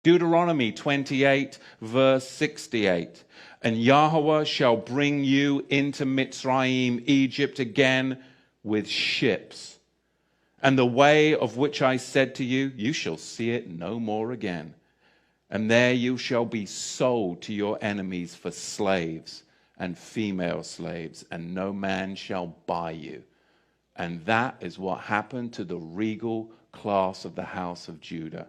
Deuteronomy 28, verse 68. And Yahweh shall bring you into Mitzrayim, Egypt again with ships. And the way of which I said to you, you shall see it no more again. And there you shall be sold to your enemies for slaves and female slaves, and no man shall buy you. And that is what happened to the regal class of the house of Judah.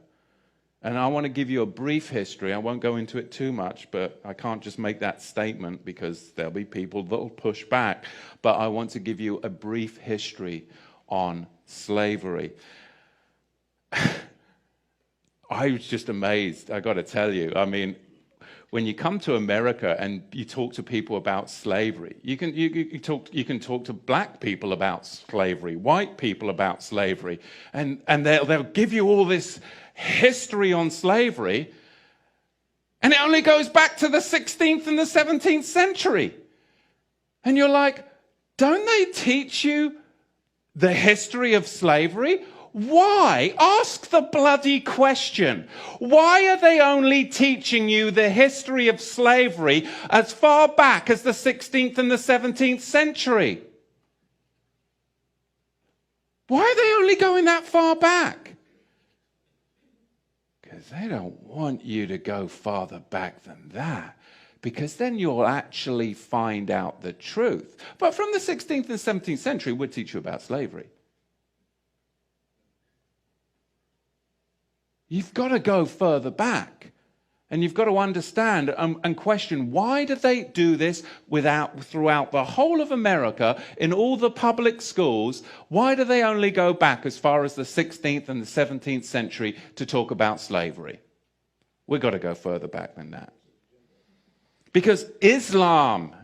And I want to give you a brief history. I won't go into it too much, but I can't just make that statement because there'll be people that will push back. But I want to give you a brief history on slavery. I was just amazed, I got to tell you. I mean, when you come to America and you talk to people about slavery, you can talk to black people about slavery, white people about slavery, and they'll give you all this history on slavery, and it only goes back to the 16th and the 17th century. And you're like, don't they teach you the history of slavery? Why? Ask the bloody question. Why are they only teaching you the history of slavery as far back as the 16th and the 17th century? Why are they only going that far back? Because they don't want you to go farther back than that, because then you'll actually find out the truth. But from the 16th and 17th century, we'll teach you about slavery. You've got to go further back, and you've got to understand and question, why did they do this throughout the whole of America, in all the public schools? Why do they only go back as far as the 16th and the 17th century to talk about slavery? We've got to go further back than that. Because Islam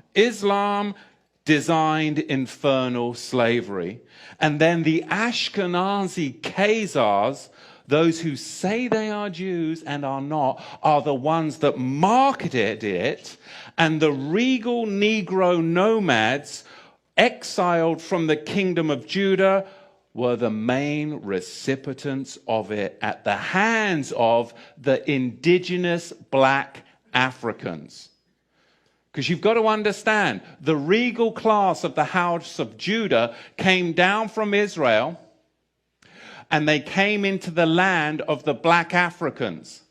designed infernal slavery, and then the Ashkenazi Khazars, those who say they are Jews and are not, are the ones that marketed it, and the regal Negro nomads exiled from the kingdom of Judah were the main recipients of it at the hands of the indigenous black Africans. Because you've got to understand, the regal class of the house of Judah came down from Israel, and they came into the land of the black Africans.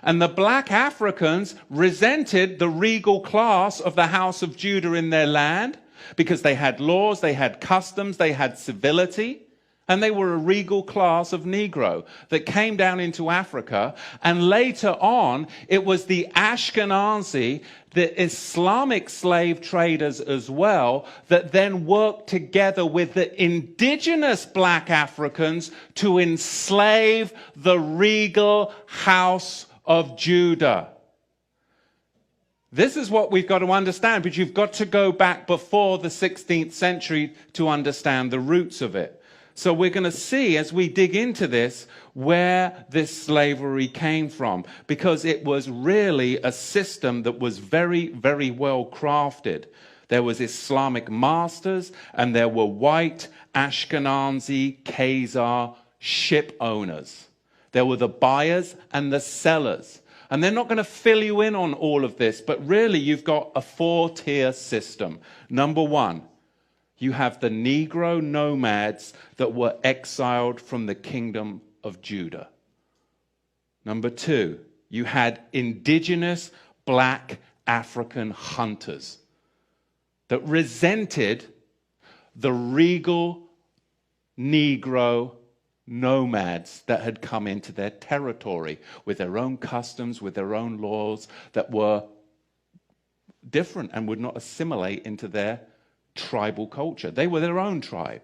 And the black Africans resented the regal class of the house of Judah in their land, because they had laws, they had customs, they had civility, and they were a regal class of Negro that came down into Africa. And later on, it was the Ashkenazi, the Islamic slave traders as well, that then worked together with the indigenous black Africans to enslave the regal house of Judah. This is what we've got to understand, but you've got to go back before the 16th century to understand the roots of it. So we're going to see, as we dig into this, where this slavery came from, because it was really a system that was very, very well crafted. There was Islamic masters, and there were white Ashkenazi Khazar ship owners. There were the buyers and the sellers. And they're not going to fill you in on all of this, but really you've got a four-tier system. Number one, you have the Negro nomads that were exiled from the kingdom of Judah. Number two, you had indigenous black African hunters that resented the regal Negro nomads that had come into their territory with their own customs, with their own laws that were different and would not assimilate into their tribal culture. They were their own tribe.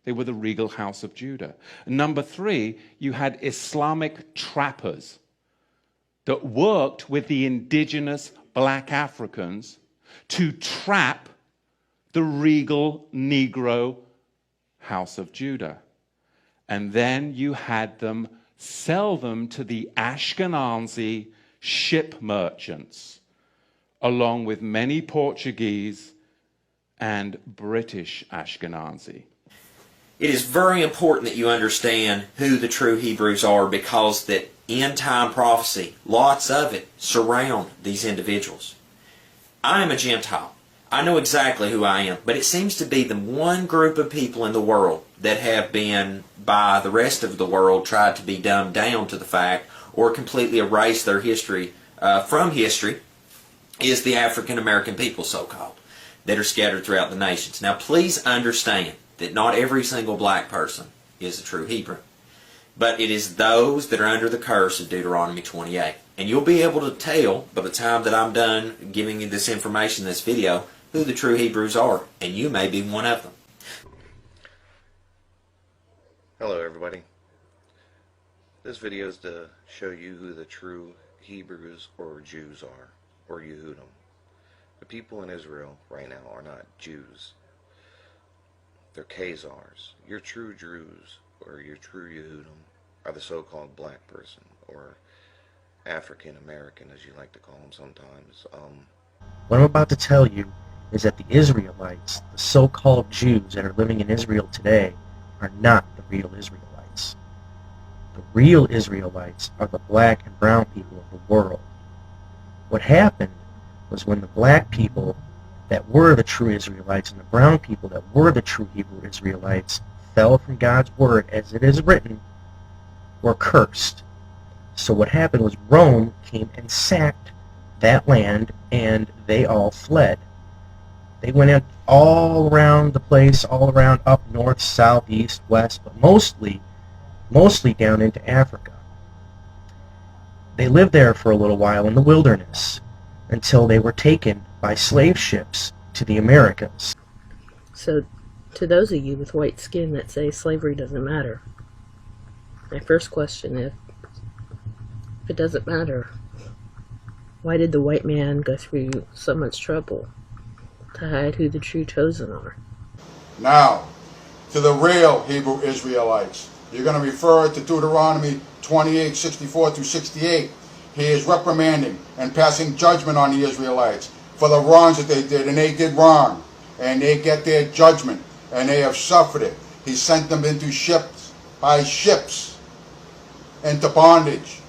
They were the regal house of Judah. And number three, you had Islamic trappers that worked with the indigenous black Africans to trap the regal Negro house of Judah. And then you had them sell them to the Ashkenazi ship merchants, along with many Portuguese and British Ashkenazi. It is very important that you understand who the true Hebrews are, because that end-time prophecy, lots of it, surround these individuals. I am a Gentile. I know exactly who I am, but it seems to be the one group of people in the world that have been, by the rest of the world, tried to be dumbed down to the fact or completely erase their history from history, is the African American people, so-called, that are scattered throughout the nations. Now, please understand that not every single black person is a true Hebrew, but it is those that are under the curse of Deuteronomy 28. And you'll be able to tell by the time that I'm done giving you this information in this video who the true Hebrews are, and you may be one of them. Hello everybody. This video is to show you who the true Hebrews or Jews are, or Yehudim. The people in Israel right now are not Jews. They're Khazars. Your true Jews or your true Yehudim are the so-called black person, or African American as you like to call them sometimes. What I'm about to tell you is that the Israelites, the so-called Jews that are living in Israel today, are not the real Israelites. The real Israelites are the black and brown people of the world. What happened was when the black people that were the true Israelites and the brown people that were the true Hebrew Israelites fell from God's word, as it is written, were cursed. So what happened was Rome came and sacked that land, and they all fled. They went out all around the place, all around up north, south, east, west, but mostly down into Africa. They lived there for a little while in the wilderness until they were taken by slave ships to the Americas. So, to those of you with white skin that say slavery doesn't matter, my first question is, if it doesn't matter, why did the white man go through so much trouble to hide who the true chosen are? Now, to the real Hebrew Israelites, you're going to refer to Deuteronomy 28, 64 through 68. He is reprimanding and passing judgment on the Israelites for the wrongs that they did, and they did wrong, and they get their judgment, and they have suffered it. He sent them into ships, by ships, into bondage,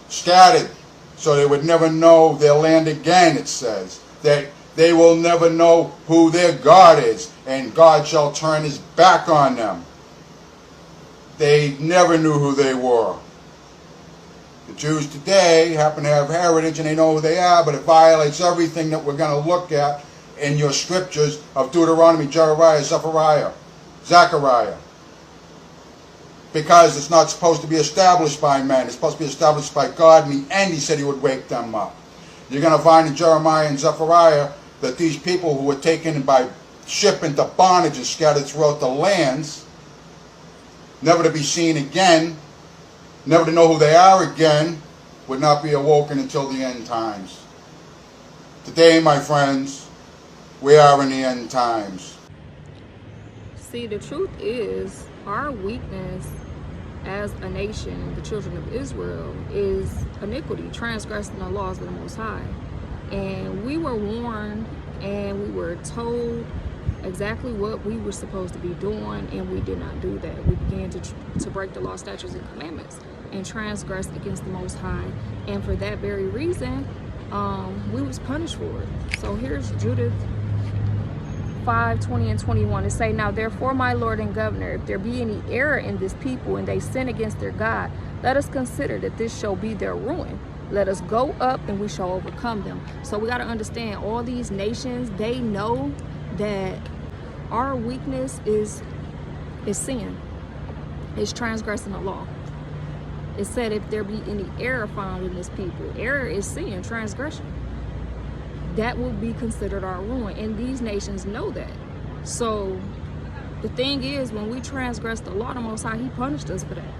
scattered, so they would never know their land again, it says. That they will never know who their God is, and God shall turn his back on them. They never knew who they were. The Jews today happen to have heritage and they know who they are, but it violates everything that we're going to look at in your scriptures of Deuteronomy, Jeremiah, Zechariah. Because it's not supposed to be established by man. It's supposed to be established by God, and he said he would wake them up. You're going to find in Jeremiah and Zechariah that these people who were taken by ship into bondage and scattered throughout the lands, never to be seen again, never to know who they are again, would not be awoken until the end times. Today, my friends, we are in the end times. See, the truth is, our weakness as a nation, the children of Israel, is iniquity, transgressing the laws of the Most High. And we were warned and we were told exactly what we were supposed to be doing, and we did not do that. We began to break the law, statutes, and commandments and transgress against the Most High. And for that very reason, we was punished for it. So here's Judith 5:20 and 21. It say, "Now therefore, my Lord and Governor, if there be any error in this people and they sin against their God, let us consider that this shall be their ruin. Let us go up and we shall overcome them." So we got to understand, all these nations, they know that our weakness is sin. It's transgressing the law. It said if there be any error found in this people, error is sin, transgression. That will be considered our ruin, and these nations know that. So the thing is, when we transgress the law, the Most High, he punished us for that.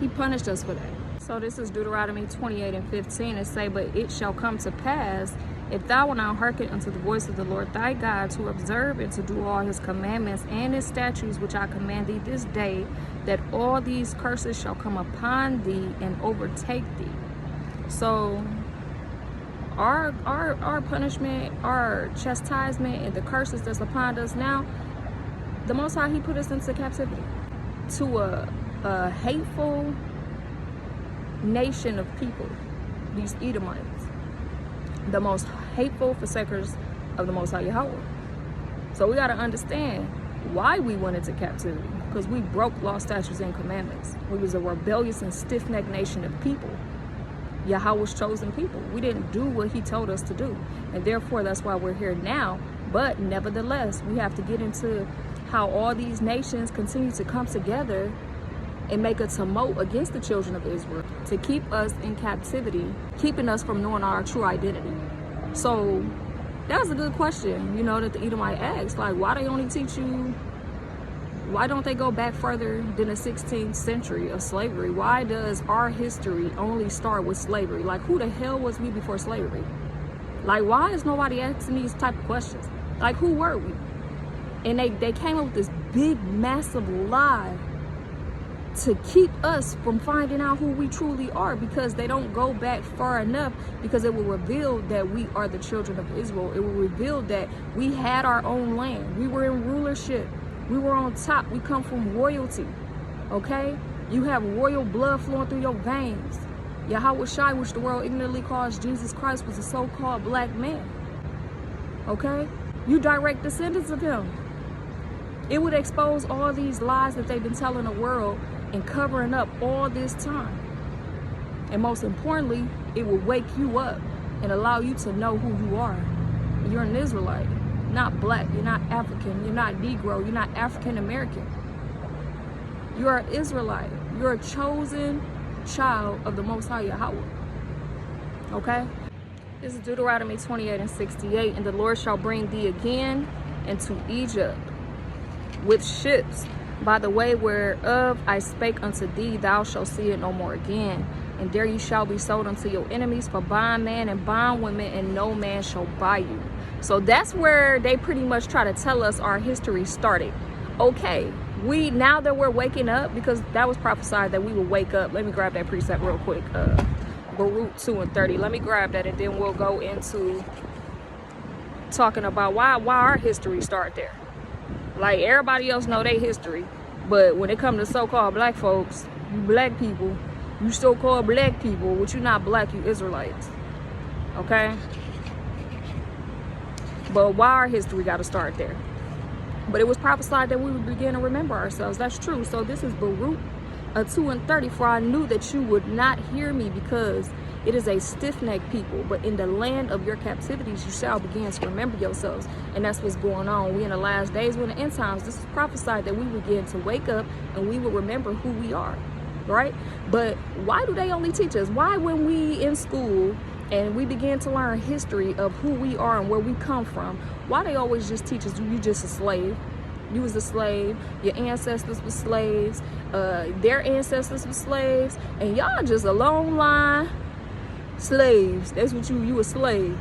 He punished us for that. So this is Deuteronomy 28 and 15. It say, "But it shall come to pass, if thou wilt not hearken unto the voice of the Lord thy God, to observe and to do all his commandments and his statutes which I command thee this day, that all these curses shall come upon thee and overtake thee." So our punishment, our chastisement, and the curses that's upon us now, the Most High, he put us into captivity to a hateful nation of people, these Edomites, the most hateful forsakers of the Most High Yahweh. So we got to understand why we went into captivity, because we broke law, statutes, and commandments. We was a rebellious and stiff-necked nation of people, Yahweh's chosen people. We didn't do what he told us to do, and therefore that's why we're here now. But nevertheless, we have to get into how all these nations continue to come together and make a tumult against the children of Israel to keep us in captivity, keeping us from knowing our true identity. So that was a good question, you know, that the Edomite asked, like, why they only teach you, why don't they go back further than the 16th century of slavery? Why does our history only start with slavery? Like, who the hell was we before slavery? Like, why is nobody asking these type of questions? Like, who were we? And they came up with this big, massive lie to keep us from finding out who we truly are, because they don't go back far enough, because it will reveal that we are the children of Israel. It will reveal that we had our own land. We were in rulership. We were on top. We come from royalty, okay? You have royal blood flowing through your veins. Yahweh Shai, which the world ignorantly calls Jesus Christ, was a so-called black man, okay? You direct descendants of him. It would expose all these lies that they've been telling the world and covering up all this time. And most importantly, it will wake you up and allow you to know who you are. You're an Israelite, not black, you're not African, you're not Negro, you're not African American. You're an Israelite. You're a chosen child of the Most High Yahweh. Okay? This is Deuteronomy 28:68. And the Lord shall bring thee again into Egypt with ships, by the way whereof I spake unto thee, thou shalt see it no more again. And there you shall be sold unto your enemies for bondman and bondwomen, and no man shall buy you. So that's where they pretty much try to tell us our history started. Okay, now that we're waking up, because that was prophesied that we would wake up. Let me grab that precept real quick. Baruch 2:30. Let me grab that, and then we'll go into talking about why our history started there. Like, everybody else know their history, but when it comes to so-called black folks, you black people, you so-called black people, which you're not black, you Israelites, okay? But why our history got to start there? But it was prophesied that we would begin to remember ourselves. That's true. So this is Baruch 2:30. For I knew that you would not hear me, because it is a stiff-necked people. But in the land of your captivities you shall begin to remember yourselves. And that's what's going on. We in the last days, we're in the end times. This is prophesied that we begin to wake up and we will remember who we are, right? But why do they only teach us? Why, when we in school and we begin to learn history of who we are and where we come from, why they always just teach us you just a slave? You was a slave, your ancestors were slaves, their ancestors were slaves, and y'all just a long line slaves. That's what you a slave.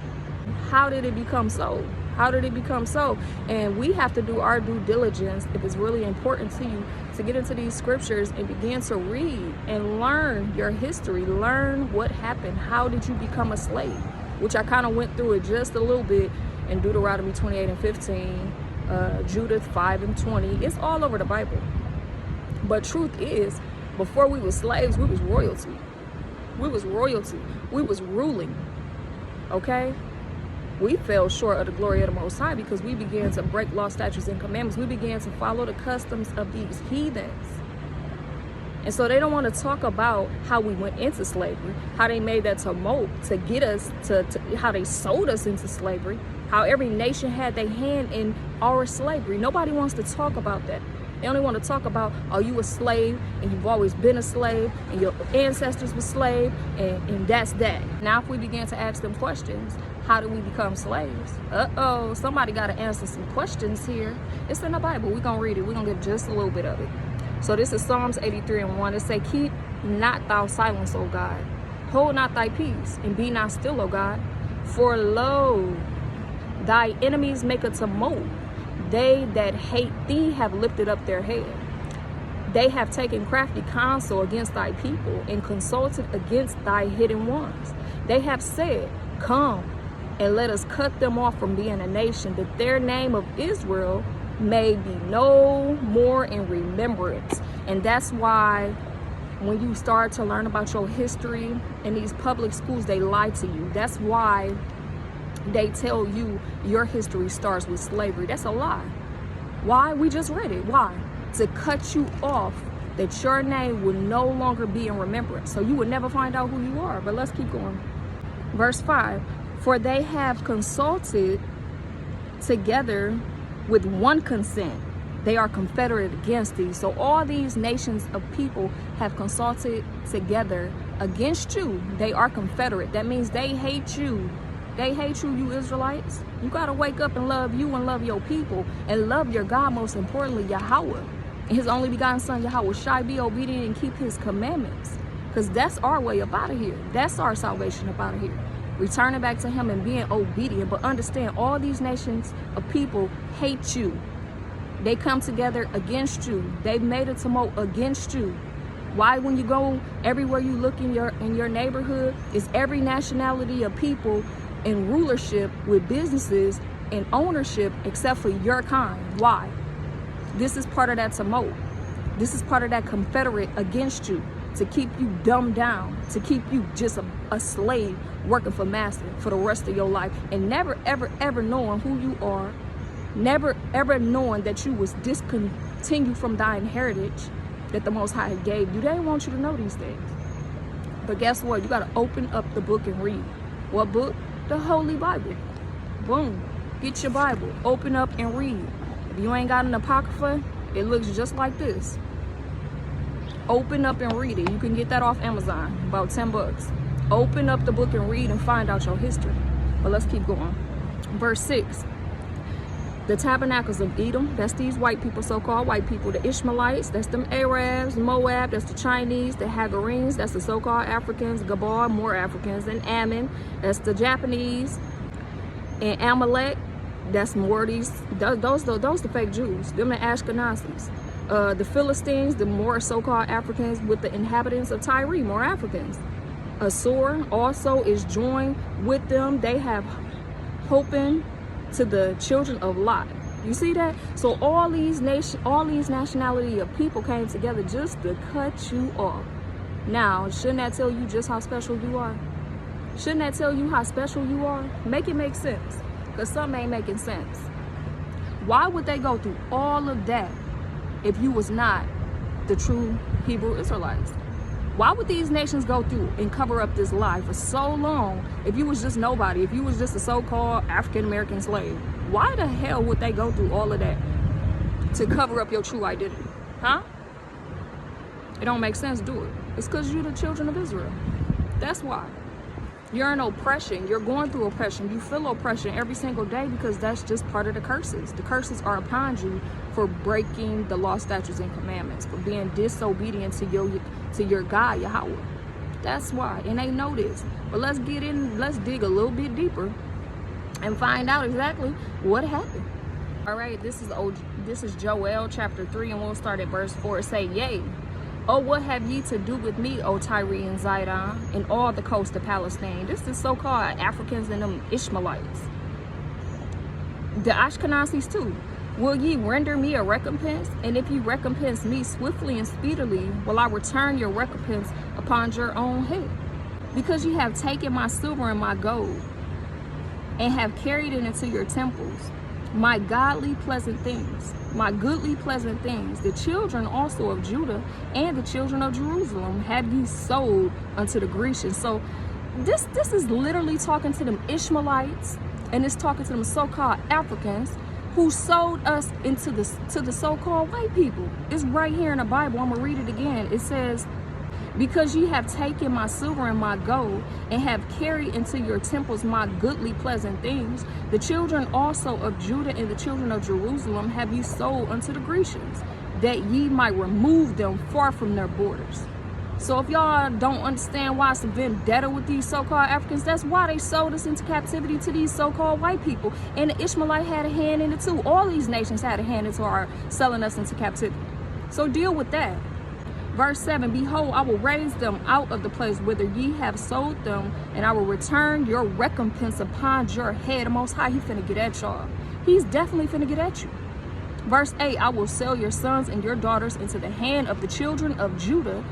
How did it become so? How did it become so? And we have to do our due diligence, if it's really important to you, to get into these scriptures and begin to read and learn your history. Learn what happened. How did you become a slave? Which I kind of went through it just a little bit in Deuteronomy 28:15, Judith 5:20. It's all over the Bible. But truth is, before we were slaves, we was royalty. We was royalty. We was ruling. Okay? We fell short of the glory of the Most High because we began to break law, statutes, and commandments. We began to follow the customs of these heathens. And so they don't want to talk about how we went into slavery, how they made that tumult to get us to how they sold us into slavery, how every nation had their hand in our slavery. Nobody wants to talk about that. They only want to talk about, are you a slave, and you've always been a slave, and your ancestors were slaves, and that's that. Now if we begin to ask them questions, how do we become slaves? Uh-oh, somebody got to answer some questions here. It's in the Bible. We're going to read it. We're going to get just a little bit of it. So this is Psalms 83:1. It say, keep not thou silence, O God. Hold not thy peace, and be not still, O God. For lo, thy enemies make a tumult. They that hate thee have lifted up their head. They have taken crafty counsel against thy people, and consulted against thy hidden ones. They have said, come, and let us cut them off from being a nation, that their name of Israel may be no more in remembrance. And that's why when you start to learn about your history in these public schools, they lie to you. That's why they tell you your history starts with slavery. That's a lie. Why? We just read it. Why? To cut you off, that your name would no longer be in remembrance. So you would never find out who you are. But let's keep going. Verse 5, for they have consulted together with one consent. They are confederate against thee. So all these nations of people have consulted together against you. They are confederate. That means they hate you. They hate you, you Israelites. You got to wake up and love you and love your people and love your God, most importantly, Yahweh. And his only begotten son, Yahweh, shall be obedient and keep his commandments. Because that's our way up out of here. That's our salvation up out of here. Returning back to him and being obedient. But understand, all these nations of people hate you. They come together against you. They've made a tumult against you. Why? When you go everywhere you look in your neighborhood, is every nationality of people in rulership with businesses and ownership except for your kind. Why? This is part of that tumult. This is part of that confederate against you, to keep you dumbed down, to keep you just a slave working for master for the rest of your life, and never ever ever knowing who you are, never ever knowing that you was discontinued from thine heritage that the Most High gave you. They didn't want you to know these things. But guess what? You got to open up the book and read. What book? The Holy Bible. Boom. Get your Bible. Open up and read. If you ain't got an Apocrypha, it looks just like this. Open up and read it. You can get that off Amazon, about 10 bucks. Open up the book and read and find out your history. But let's keep going. Verse 6. The tabernacles of Edom, that's these white people, so-called white people. The Ishmaelites, that's them Arabs. Moab, that's the Chinese. The Hagarenes, that's the so-called Africans. Gabal, more Africans. And Ammon, that's the Japanese. And Amalek, that's more these, those the fake Jews. Them the Ashkenazis. The Philistines, the more so-called Africans with the inhabitants of Tyre, more Africans. Assur also is joined with them. They have hoping to the children of Lot. You see that? So all these nationality of people came together just to cut you off. Now, shouldn't that tell you just how special you are? Shouldn't that tell you how special you are? Make it make sense, because some ain't making sense. Why would they go through all of that if you was not the true Hebrew Israelites? Why would these nations go through and cover up this lie for so long if you was just nobody, if you was just a so-called African-American slave? Why the hell would they go through all of that to cover up your true identity? Huh? It don't make sense, do it. It's because you're the children of Israel. That's why. You're in oppression. You're going through oppression. You feel oppression every single day because that's just part of the curses. The curses are upon you for breaking the law, statutes, and commandments, for being disobedient to your God, Yahweh. That's why. And they know this. But let's get in, let's dig a little bit deeper and find out exactly what happened. All right, this is Joel chapter 3, and we'll start at verse 4. It say, yea, oh, what have ye to do with me, O Tyre and Zidon, and all the coast of Palestine? This is so-called Africans and them Ishmaelites. The Ashkenazis too. Will ye render me a recompense? And if ye recompense me swiftly and speedily, will I return your recompense upon your own head? Because ye have taken my silver and my gold, and have carried it into your temples, my godly pleasant things, my goodly pleasant things, the children also of Judah and the children of Jerusalem have ye sold unto the Grecians. So this is literally talking to them Ishmaelites, and it's talking to them so-called Africans who sold us into the so-called white people. It's right here in the Bible. I'm gonna read it again. It says, because ye have taken my silver and my gold, and have carried into your temples my goodly pleasant things, the children also of Judah and the children of Jerusalem have ye sold unto the Grecians, that ye might remove them far from their borders. So if y'all don't understand why it's a vendetta with these so-called Africans, that's why they sold us into captivity to these so-called white people. And the Ishmaelite had a hand in it too. All these nations had a hand into our selling us into captivity. So deal with that. Verse 7, behold, I will raise them out of the place whither ye have sold them, and I will return your recompense upon your head. The Most High, he finna get at y'all. He's definitely finna get at you. Verse 8, I will sell your sons and your daughters into the hand of the children of Judah,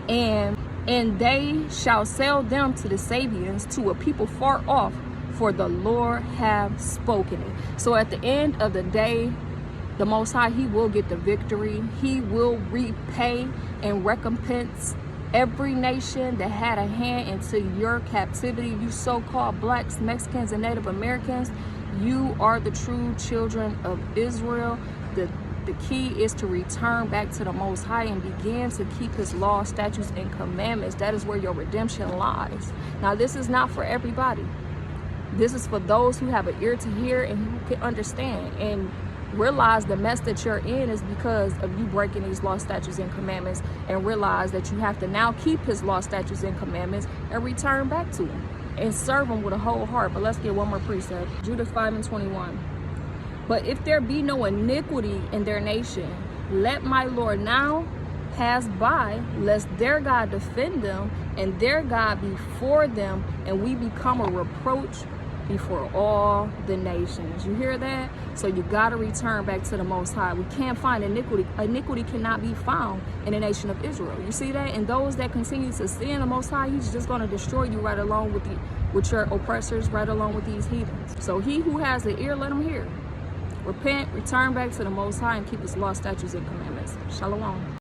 and they shall sell them to the Sabians, to a people far off, for the Lord have spoken it. So at the end of the day, the Most High, he will get the victory. He will repay and recompense every nation that had a hand into your captivity. You so-called blacks, Mexicans, and Native Americans, you are the true children of Israel. The key is to return back to the Most High and begin to keep his laws, statutes, and commandments. That is where your redemption lies. Now, this is not for everybody. This is for those who have an ear to hear and who can understand and realize the mess that you're in is because of you breaking these law, statutes, and commandments, and realize that you have to now keep his law, statutes, and commandments and return back to him and serve him with a whole heart. But let's get one more precept. Judith 5:21. But if there be no iniquity in their nation, let my Lord now pass by, lest their God defend them and their God before them, and we become a reproach before all the nations. You hear that? So you got to return back to the Most High. We can't find iniquity. Iniquity cannot be found in the nation of Israel. You see that? And those that continue to sin, the Most High, he's just going to destroy you right along with your oppressors, right along with these heathens. So he who has the ear, let him hear. Repent, return back to the Most High, and keep his law, statutes, and commandments. Shalom.